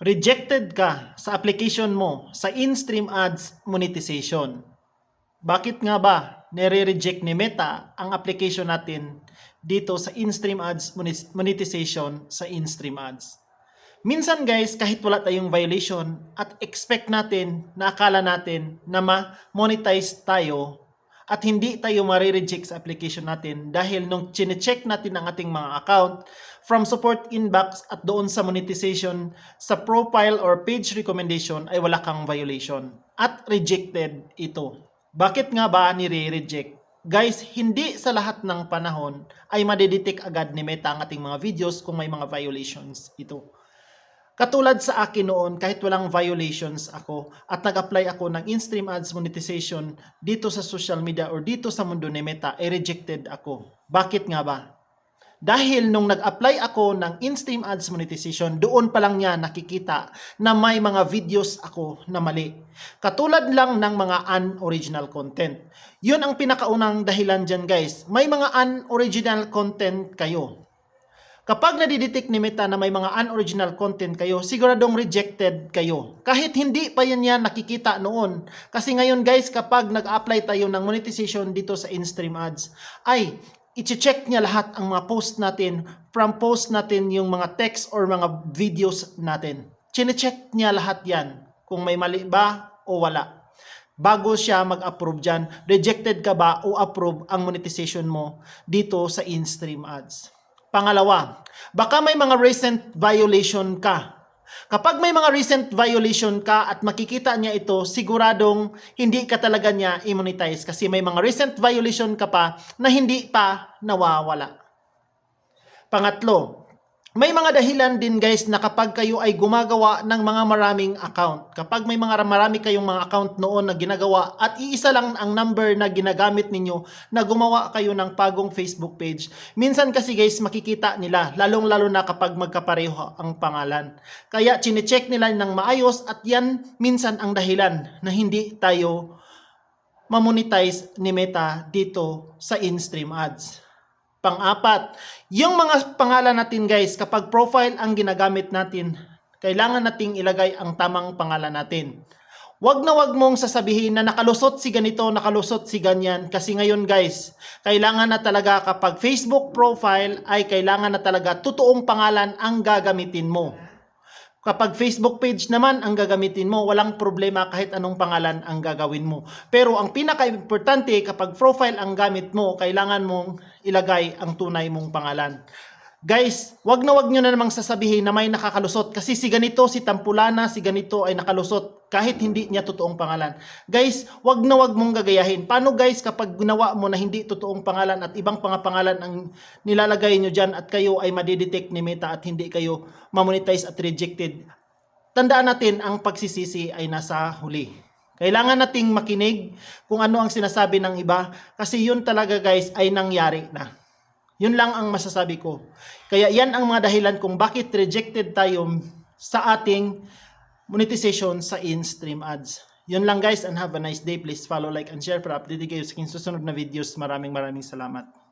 Rejected ka sa application mo sa in-stream ads monetization. Bakit nga ba nire-reject ni Meta ang application natin dito sa in-stream ads monetization sa in-stream ads? Minsan guys, kahit wala tayong violation at expect natin na akala natin na ma-monetize tayo at hindi tayo ma-reject sa application natin dahil nung chine-check natin ang ating mga account from support inbox at doon sa monetization sa profile or page recommendation ay wala kang violation at rejected ito. Bakit nga ba nire-reject? Guys, hindi sa lahat ng panahon ay madidetect agad ni Meta ang ating mga videos kung may mga violations ito. Katulad sa akin noon, kahit walang violations ako at nag-apply ako ng in-stream ads monetization dito sa social media or dito sa mundo ni Meta, ay rejected ako. Bakit nga ba? Dahil nung nag-apply ako ng in-stream ads monetization, doon pa lang niya nakikita na may mga videos ako na mali. Katulad lang ng mga unoriginal content. Yun ang pinakaunang dahilan dyan guys. May mga unoriginal content kayo. Kapag nadidetect ni Meta na may mga unoriginal content kayo, siguradong rejected kayo. Kahit hindi pa yan nakikita noon. Kasi ngayon guys, kapag nag-apply tayo ng monetization dito sa in-stream ads, ay i-check niya lahat ang mga post natin, from post natin yung mga text or mga videos natin. Chine-check niya lahat yan kung may mali ba o wala. Bago siya mag-approve dyan, rejected ka ba o approve ang monetization mo dito sa in-stream ads. Pangalawa, baka may mga recent violation ka. Kapag may mga recent violation ka at makikita niya ito, siguradong hindi ka talaga niya i-monetize kasi may mga recent violation ka pa na hindi pa nawawala. Pangatlo, may mga dahilan din guys na kapag kayo ay gumagawa ng mga maraming account. Kapag may mga marami kayong mga account noon na ginagawa at iisa lang ang number na ginagamit ninyo na gumawa kayo ng bagong Facebook page. Minsan kasi guys makikita nila, lalong-lalo na kapag magkapareho ang pangalan. Kaya chine-check nila ng maayos at yan minsan ang dahilan na hindi tayo mamonetize ni Meta dito sa in-stream ads. Pang-apat, yung mga pangalan natin guys, kapag profile ang ginagamit natin, kailangan nating ilagay ang tamang pangalan natin. Wag na wag mong sasabihin na nakalusot si ganito, nakalusot si ganyan. Kasi ngayon guys, kailangan na talaga kapag Facebook profile ay kailangan na talaga totoong pangalan ang gagamitin mo. Kapag Facebook page naman ang gagamitin mo, walang problema kahit anong pangalan ang gagawin mo. Pero ang pinaka-importante kapag profile ang gamit mo, kailangan mong ilagay ang tunay mong pangalan. Guys, wag nyo na namang sasabihin na may nakakalusot kasi si ganito, si Tampulana, si ganito ay nakalusot kahit hindi niya totoong pangalan. Guys, wag na wag mong gagayahin. Paano guys kapag ginawa mo na hindi totoong pangalan at ibang pangalan ang nilalagay nyo dyan at kayo ay madidetect ni Meta at hindi kayo mamonetize at rejected? Tandaan natin ang pagsisisi ay nasa huli. Kailangan nating makinig kung ano ang sinasabi ng iba kasi yun talaga guys ay nangyari na. Yun lang ang masasabi ko. Kaya yan ang mga dahilan kung bakit rejected tayo sa ating monetization sa in-stream ads. Yun lang guys and have a nice day. Please follow, like, and share para update kayo sa susunod na videos. Maraming salamat.